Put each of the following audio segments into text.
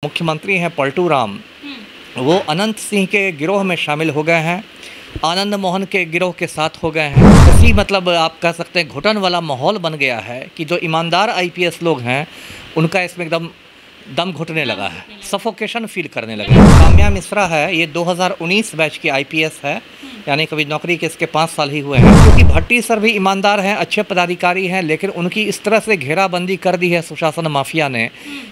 मुख्यमंत्री हैं पलटू राम, वो अनंत सिंह के गिरोह में शामिल हो गए हैं, आनंद मोहन के गिरोह के साथ हो गए हैं। इसी मतलब आप कह सकते हैं घुटन वाला माहौल बन गया है कि जो ईमानदार आईपीएस लोग हैं उनका इसमें एकदम दम घुटने लगा है, सफोकेशन फील करने लगे हैं। काम्या मिश्रा है, ये 2019 बैच की आईपीएस है, यानी कभी नौकरी के इसके 5 साल ही हुए हैं। क्योंकि भट्टी सर भी ईमानदार हैं, अच्छे पदाधिकारी हैं, लेकिन उनकी इस तरह से घेराबंदी कर दी है सुशासन माफिया ने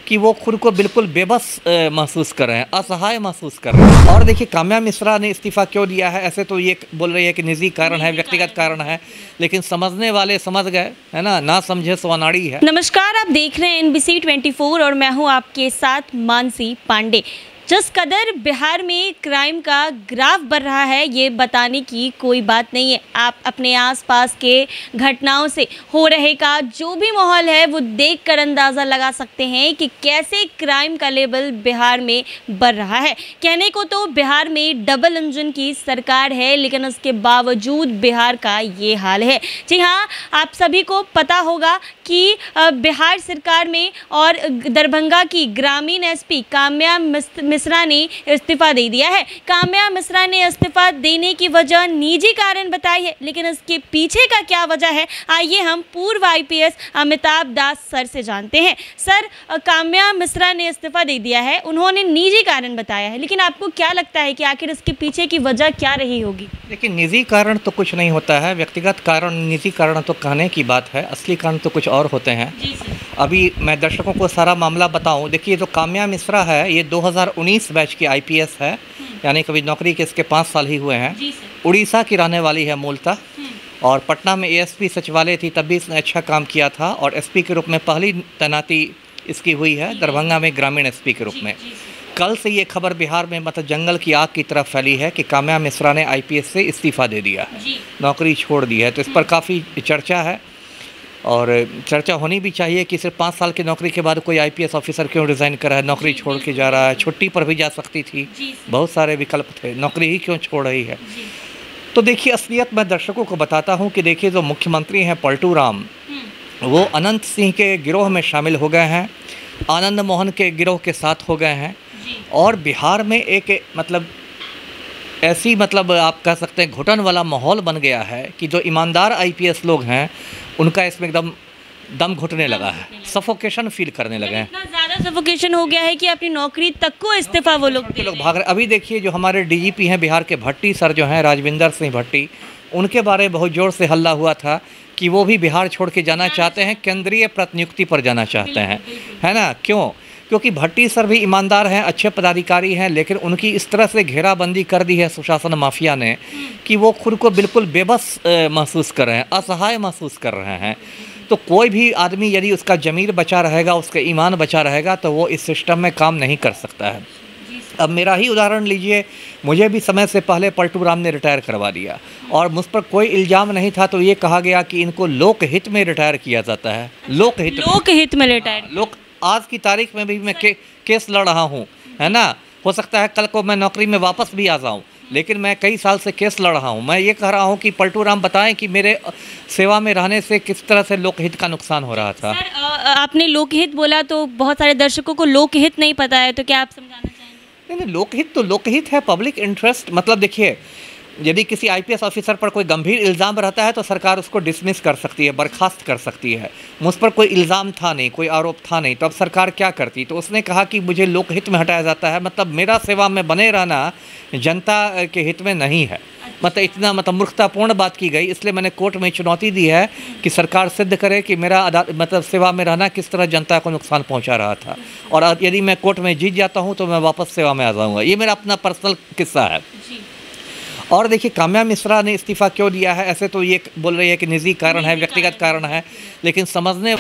कि वो खुद को बिल्कुल बेबस महसूस कर रहे हैं, असहाय महसूस कर रहे हैं। और देखिए काम्या मिश्रा ने इस्तीफा क्यों दिया है, ऐसे तो ये बोल रही है कि निजी कारण है, व्यक्तिगत कारण है, लेकिन समझने वाले समझ गए, है ना समझे सो अनाड़ी है। नमस्कार, आप देख रहे हैं NBC 24 और मैं हूं आपके साथ मानसी पांडे। जिस कदर बिहार में क्राइम का ग्राफ बढ़ रहा है ये बताने की कोई बात नहीं है। आप अपने आसपास के घटनाओं से हो रहे का जो भी माहौल है वो देखकर अंदाज़ा लगा सकते हैं कि कैसे क्राइम का लेवल बिहार में बढ़ रहा है। कहने को तो बिहार में डबल इंजन की सरकार है, लेकिन उसके बावजूद बिहार का ये हाल है। जी हाँ, आप सभी को पता होगा कि बिहार सरकार में और दरभंगा की ग्रामीण एसपी काम्या मिश्रा ने इस्तीफा दे दिया है। काम्या मिश्रा ने इस्तीफा देने की वजह निजी कारण बताई है, लेकिन इसके पीछे का क्या वजह है आइए हम पूर्व आईपीएस अमिताभ दास सर से जानते हैं। सर, काम्या मिश्रा ने इस्तीफा दे दिया है, उन्होंने निजी कारण बताया है, लेकिन आपको क्या लगता है कि आखिर इसके पीछे की वजह क्या रही होगी? लेकिन निजी कारण तो कुछ नहीं होता है, व्यक्तिगत कारण निजी कारण तो कहने की बात है, असली कारण तो कुछ और होते हैं। अभी मैं दर्शकों को सारा मामला बताऊं। देखिए जो काम्या मिश्रा है ये 2019 बैच की आईपीएस है, यानी कभी नौकरी के इसके 5 साल ही हुए हैं। उड़ीसा की रहने वाली है मूलतः, और पटना में एएसपी सचिवालय थी, तब भी इसने अच्छा काम किया था और एसपी के रूप में पहली तैनाती इसकी हुई है दरभंगा में ग्रामीण एसपी के रूप में। कल से ये खबर बिहार में मतलब जंगल की आग की तरह फैली है कि काम्या मिश्रा ने आईपीएस से इस्तीफा दे दिया है, नौकरी छोड़ दी है। तो इस पर काफ़ी चर्चा है और चर्चा होनी भी चाहिए कि सिर्फ 5 साल की नौकरी के बाद कोई आईपीएस ऑफिसर क्यों रिज़ाइन कर रहा है, नौकरी छोड़ के जा रहा है। छुट्टी पर भी जा सकती थी, बहुत सारे विकल्प थे, नौकरी ही क्यों छोड़ रही है। तो देखिए असलियत मैं दर्शकों को बताता हूँ कि देखिए जो मुख्यमंत्री हैं पलटू राम, वो अनंत सिंह के गिरोह में शामिल हो गए हैं, आनंद मोहन के गिरोह के साथ हो गए हैं। और बिहार में एक मतलब ऐसी मतलब आप कह सकते हैं घुटन वाला माहौल बन गया है कि जो ईमानदार आईपीएस लोग हैं उनका इसमें एकदम दम घुटने लगा है, सफोकेशन फील करने लगे हैं। इतना ज़्यादा सफोकेशन हो गया है कि अपनी नौकरी तक को इस्तीफा वो लोग भाग रहे। अभी देखिए जो हमारे डीजीपी हैं बिहार के भट्टी सर जो हैं राजविंदर सिंह भट्टी, उनके बारे में बहुत ज़ोर से हल्ला हुआ था कि वो भी बिहार छोड़ के जाना चाहते हैं, केंद्रीय प्रतिनियुक्ति पर जाना चाहते हैं, है ना। क्यों? क्योंकि भट्टी सर भी ईमानदार हैं, अच्छे पदाधिकारी हैं, लेकिन उनकी इस तरह से घेराबंदी कर दी है सुशासन माफिया ने कि वो खुद को बिल्कुल बेबस महसूस कर रहे हैं, असहाय महसूस कर रहे हैं। तो कोई भी आदमी यदि उसका ज़मीर बचा रहेगा, उसका ईमान बचा रहेगा, तो वो इस सिस्टम में काम नहीं कर सकता है। अब मेरा ही उदाहरण लीजिए, मुझे भी समय से पहले पलटू राम ने रिटायर करवा दिया और मुझ पर कोई इल्ज़ाम नहीं था, तो ये कहा गया कि इनको लोकहित में रिटायर किया जाता है। लोकहित में रिटायर, आज की तारीख में भी मैं केस लड़ रहा हूँ, है ना। हो सकता है कल को मैं नौकरी में वापस भी आ जाऊँ, लेकिन मैं कई साल से केस लड़ रहा हूँ। मैं ये कह रहा हूँ कि पलटू राम बताएं कि मेरे सेवा में रहने से किस तरह से लोकहित का नुकसान हो रहा था। सर, आपने लोकहित बोला तो बहुत सारे दर्शकों को लोकहित नहीं पता है, तो क्या आप समझाना चाहेंगे? नहीं, लोकहित तो लोकहित है, पब्लिक इंटरेस्ट। मतलब देखिए, यदि किसी आईपीएस ऑफिसर पर कोई गंभीर इल्ज़ाम रहता है तो सरकार उसको डिसमिस कर सकती है, बर्खास्त कर सकती है। मुझ पर कोई इल्ज़ाम था नहीं, कोई आरोप था नहीं, तो अब सरकार क्या करती? तो उसने कहा कि मुझे लोकहित में हटाया जाता है, मतलब मेरा सेवा में बने रहना जनता के हित में नहीं है। मतलब इतना मूर्खतापूर्ण बात की गई, इसलिए मैंने कोर्ट में चुनौती दी है कि सरकार सिद्ध करे कि मेरा मतलब सेवा में रहना किस तरह जनता को नुकसान पहुंचा रहा था, और यदि मैं कोर्ट में जीत जाता हूं तो मैं वापस सेवा में आ जाऊंगा। ये मेरा अपना पर्सनल किस्सा है। और देखिए काम्या मिश्रा ने इस्तीफा क्यों दिया है, ऐसे तो ये बोल रही है कि निजी कारण है, व्यक्तिगत कारण है, लेकिन समझने।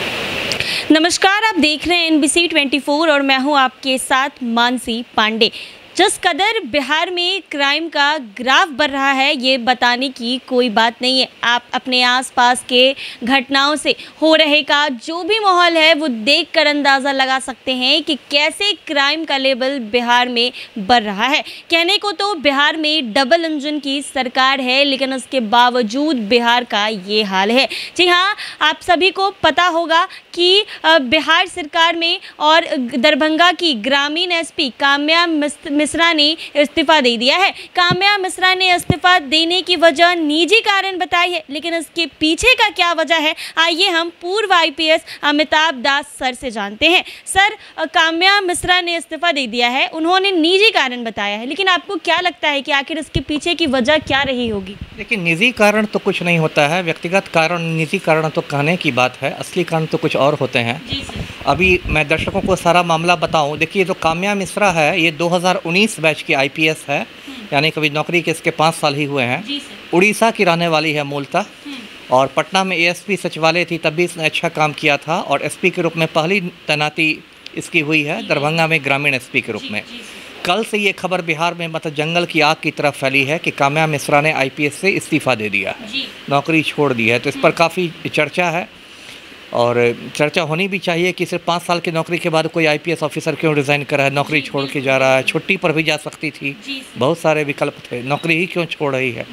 नमस्कार, आप देख रहे हैं NBC 24 और मैं हूं आपके साथ मानसी पांडे। जिस कदर बिहार में क्राइम का ग्राफ बढ़ रहा है ये बताने की कोई बात नहीं है। आप अपने आसपास के घटनाओं से हो रहे का जो भी माहौल है वो देखकर अंदाज़ा लगा सकते हैं कि कैसे क्राइम का लेवल बिहार में बढ़ रहा है। कहने को तो बिहार में डबल इंजन की सरकार है, लेकिन उसके बावजूद बिहार का ये हाल है। जी हाँ, आप सभी को पता होगा कि बिहार सरकार में और दरभंगा की ग्रामीण एसपी काम्या मिश्रा ने इस्तीफा दे दिया है। काम्या मिश्रा ने इस्तीफा देने की वजह निजी कारण बताई है, लेकिन इसके पीछे का क्या वजह है, आइए हम पूर्व आईपीएस अमिताभ दास सर से जानते हैं। सर, काम्या मिश्रा ने इस्तीफा दे दिया है, उन्होंने निजी कारण बताया है, लेकिन आपको क्या लगता है कि आखिर इसके पीछे की वजह क्या रही होगी? देखिए, निजी कारण तो कुछ नहीं होता है, व्यक्तिगत कारण निजी कारण तो कहने की बात है, असली कारण तो कुछ और होते हैं। जी सर। अभी मैं दर्शकों को सारा मामला बताऊं। देखिए, जो काम्या मिश्रा है ये 2019 बैच की आईपीएस है, यानी कभी नौकरी के इसके 5 साल ही हुए हैं। उड़ीसा की रहने वाली है मूलतः, और पटना में एएसपी सचिवालय थी, तब भी इसने अच्छा काम किया था, और एसपी के रूप में पहली तैनाती इसकी हुई है दरभंगा में ग्रामीण एसपी के रूप में। कल से ये खबर बिहार में मतलब जंगल की आग की तरफ फैली है कि काम्या मिश्रा ने आईपीएस से इस्तीफा दे दिया है, नौकरी छोड़ दी है। तो इस पर काफ़ी चर्चा है, और चर्चा होनी भी चाहिए कि सिर्फ 5 साल की नौकरी के बाद कोई आईपीएस ऑफिसर क्यों रिज़ाइन कर रहा है, नौकरी छोड़ के जा रहा है। छुट्टी पर भी जा सकती थी, बहुत सारे विकल्प थे, नौकरी ही क्यों छोड़ रही है।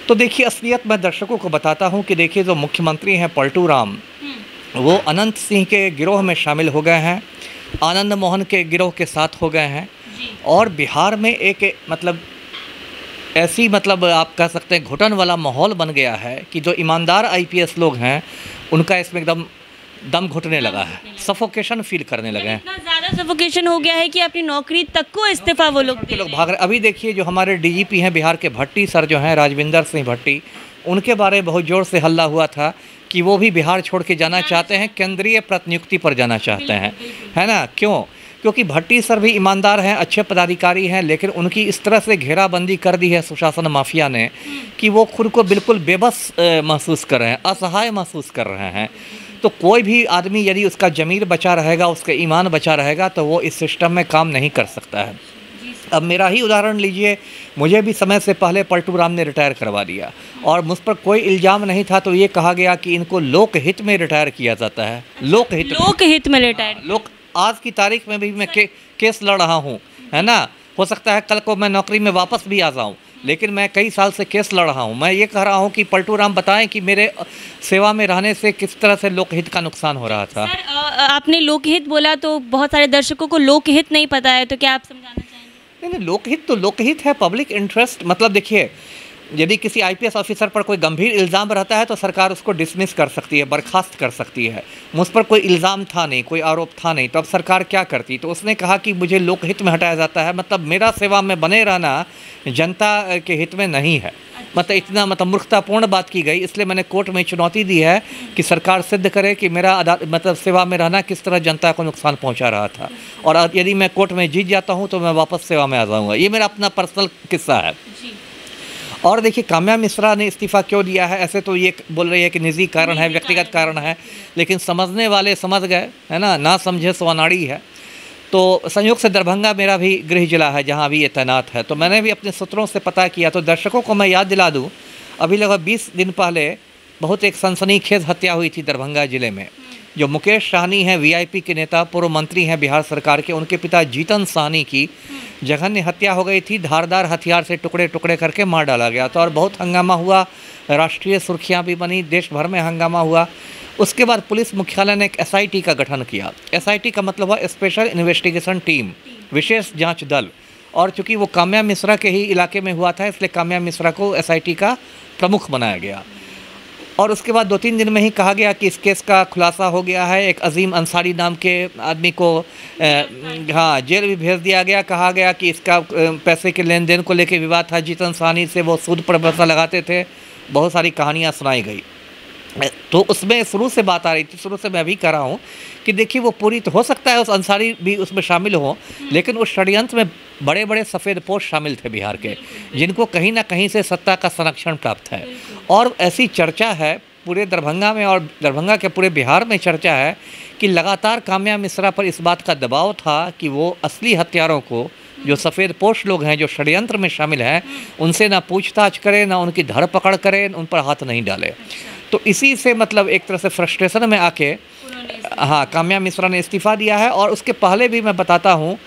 तो देखिए, असलियत मैं दर्शकों को बताता हूँ कि देखिए, जो मुख्यमंत्री हैं पलटू राम, वो अनंत सिंह के गिरोह में शामिल हो गए हैं, आनंद मोहन के गिरोह के साथ हो गए हैं, और बिहार में एक मतलब ऐसी मतलब आप कह सकते हैं घुटन वाला माहौल बन गया है कि जो ईमानदार आईपीएस लोग हैं उनका इसमें एकदम दम घुटने लगा है, सफोकेशन फील करने लगे हैं। इतना ज़्यादा सफोकेशन हो गया है कि अपनी नौकरी तक को इस्तीफा वो लोग भाग रहे। अभी देखिए, जो हमारे डीजीपी हैं बिहार के भट्टी सर जो हैं, राजविंदर सिंह भट्टी, उनके बारे में बहुत ज़ोर से हल्ला हुआ था कि वो भी बिहार छोड़ के जाना चाहते हैं, केंद्रीय प्रतिनियुक्ति पर जाना चाहते हैं, है ना। क्यों? क्योंकि भट्टी सर भी ईमानदार हैं, अच्छे पदाधिकारी हैं, लेकिन उनकी इस तरह से घेराबंदी कर दी है सुशासन माफिया ने कि वो खुद को बिल्कुल बेबस महसूस कर रहे हैं, असहाय महसूस कर रहे हैं। तो कोई भी आदमी यदि उसका ज़मीर बचा रहेगा, उसका ईमान बचा रहेगा, तो वो इस सिस्टम में काम नहीं कर सकता है। अब मेरा ही उदाहरण लीजिए, मुझे भी समय से पहले पलटू राम ने रिटायर करवा दिया, और मुझ पर कोई इल्ज़ाम नहीं था, तो ये कहा गया कि इनको लोकहित में रिटायर किया जाता है। लोकहित में रिटायर, आज की तारीख में भी मैं केस लड़ रहा हूँ, है ना। हो सकता है कल को मैं नौकरी में वापस भी आ जाऊँ, लेकिन मैं कई साल से केस लड़ रहा हूँ। मैं ये कह रहा हूँ कि पलटू राम बताएं कि मेरे सेवा में रहने से किस तरह से लोकहित का नुकसान हो रहा था। सर, आपने लोकहित बोला तो बहुत सारे दर्शकों को लोकहित नहीं पता है, तो क्या आप समझाना चाहेंगे? नहीं, लोकहित तो लोकहित है, पब्लिक इंटरेस्ट। मतलब देखिए, यदि किसी आईपीएस ऑफिसर पर कोई गंभीर इल्ज़ाम रहता है तो सरकार उसको डिसमिस कर सकती है, बर्खास्त कर सकती है। मुझ पर कोई इल्ज़ाम था नहीं, कोई आरोप था नहीं, तो अब सरकार क्या करती? तो उसने कहा कि मुझे लोकहित में हटाया जाता है, मतलब मेरा सेवा में बने रहना जनता के हित में नहीं है। मतलब इतना मूर्खतापूर्ण बात की गई, इसलिए मैंने कोर्ट में चुनौती दी है कि सरकार सिद्ध करे कि मेरा मतलब सेवा में रहना किस तरह जनता को नुकसान पहुंचा रहा था, और यदि मैं कोर्ट में जीत जाता हूं तो मैं वापस सेवा में आ जाऊंगा। ये मेरा अपना पर्सनल किस्सा है। और देखिए, काम्या मिश्रा ने इस्तीफ़ा क्यों दिया है, ऐसे तो ये बोल रही है कि निजी कारण है, व्यक्तिगत कारण है, लेकिन समझने वाले समझ गए, है ना समझे सो अनाड़ी है। तो संयोग से दरभंगा मेरा भी गृह जिला है जहाँ अभी ये तैनात है, तो मैंने भी अपने सूत्रों से पता किया। तो दर्शकों को मैं याद दिला दूँ, अभी लगभग 20 दिन पहले बहुत एक सनसनीखेज हत्या हुई थी दरभंगा ज़िले में। जो मुकेश साहनी हैं, वीआईपी के नेता, पूर्व मंत्री हैं बिहार सरकार के, उनके पिता जीतन साहनी की जघन्य हत्या हो गई थी। धारदार हथियार से टुकड़े टुकड़े करके मार डाला गया था, और बहुत हंगामा हुआ, राष्ट्रीय सुर्खियां भी बनी, देश भर में हंगामा हुआ। उसके बाद पुलिस मुख्यालय ने एक एसआईटी का गठन किया। एसआईटी का मतलब हुआ स्पेशल इन्वेस्टिगेशन टीम, विशेष जाँच दल। और चूँकि वो काम्या मिश्रा के ही इलाके में हुआ था, इसलिए काम्या मिश्रा को एसआईटी का प्रमुख बनाया गया। और उसके बाद 2-3 दिन में ही कहा गया कि इस केस का खुलासा हो गया है। एक अजीम अंसारी नाम के आदमी को जेल भी भेज दिया गया। कहा गया कि इसका पैसे के लेन देन को लेकर विवाद था, जीतन साहनी से वो सूद पर पैसा लगाते थे, बहुत सारी कहानियाँ सुनाई गई। तो उसमें शुरू से बात आ रही थी, शुरू से मैं भी कह रहा हूँ कि देखिए, वो पूरी तो हो सकता है उस अंसारी भी उसमें शामिल हो, लेकिन उस षड्यंत्र में बड़े बड़े सफ़ेद पोश शामिल थे बिहार के, जिनको कहीं ना कहीं से सत्ता का संरक्षण प्राप्त है। और ऐसी चर्चा है पूरे दरभंगा में, और दरभंगा के पूरे बिहार में चर्चा है कि लगातार काम्या मिश्रा पर इस बात का दबाव था कि वो असली हत्यारों को, जो सफ़ेद पोश लोग हैं, जो षड्यंत्र में शामिल हैं, उनसे ना पूछताछ करें, ना उनकी धरपकड़ करें, उन पर हाथ नहीं डाले। तो इसी से मतलब एक तरह से फ्रस्ट्रेशन में आके काम्या मिश्रा ने इस्तीफ़ा दिया है। और उसके पहले भी मैं बताता हूँ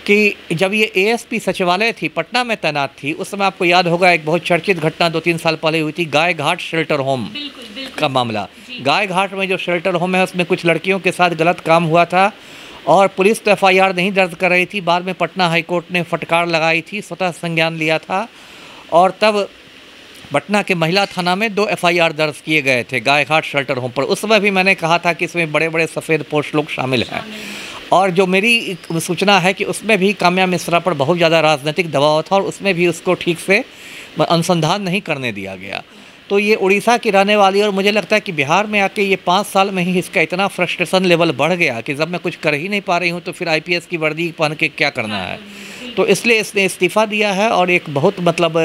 कि जब ये एएसपी सचिवालय थी, पटना में तैनात थी, उस समय आपको याद होगा एक बहुत चर्चित घटना 2-3 साल पहले हुई थी, गाय घाट शेल्टर होम का मामला, गाय घाट में जो शेल्टर होम है उसमें कुछ लड़कियों के साथ गलत काम हुआ था और पुलिस तो एफआईआर नहीं दर्ज कर रही थी। बाद में पटना हाईकोर्ट ने फटकार लगाई थी, स्वतः संज्ञान लिया था और तब पटना के महिला थाना में 2 एफआईआर दर्ज किए गए थे गाय घाट शेल्टर होम पर। उस समय भी मैंने कहा था कि इसमें बड़े बड़े सफ़ेद पोश लोग शामिल हैं और जो मेरी सूचना है कि उसमें भी काम्या मिश्रा पर बहुत ज़्यादा राजनीतिक दबाव था और उसमें भी उसको ठीक से अनुसंधान नहीं करने दिया गया। तो ये उड़ीसा की रहने वाली और मुझे लगता है कि बिहार में आके ये 5 साल में ही इसका इतना फ्रस्ट्रेशन लेवल बढ़ गया कि जब मैं कुछ कर ही नहीं पा रही हूँ तो फिर आईपीएस की वर्दी पहन के क्या करना है। तो इसलिए इसने इस्तीफ़ा दिया है और एक बहुत मतलब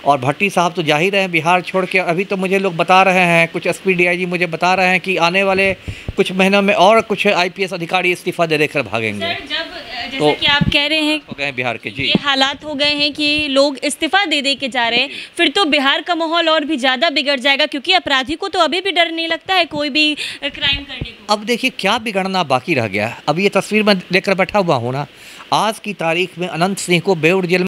और भट्टी साहब तो जा ही रहे हैं बिहार छोड़ के। अभी तो मुझे लोग बता रहे हैं, कुछ एसपी डीआईजी मुझे बता रहे हैं कि आने वाले कुछ महीनों में और कुछ आईपीएस अधिकारी इस्तीफ़ा दे देकर भागेंगे। जैसा कि आप कह रहे हैं हो गए बिहार के, जी ये हालात हो गए हैं कि लोग इस्तीफा दे के जा रहे हैं, फिर तो बिहार का माहौल और भी ज़्यादा बिगड़ जाएगा क्योंकि अपराधी को तो अभी भी डर नहीं लगता है कोई भी क्राइम करने को। अब देखिए क्या बिगड़ना बाकी रह गया। अब ये तस्वीर मैं लेकर बैठा हुआ हूँ ना, आज की तारीख में अनंत सिंह को बेऊर जेल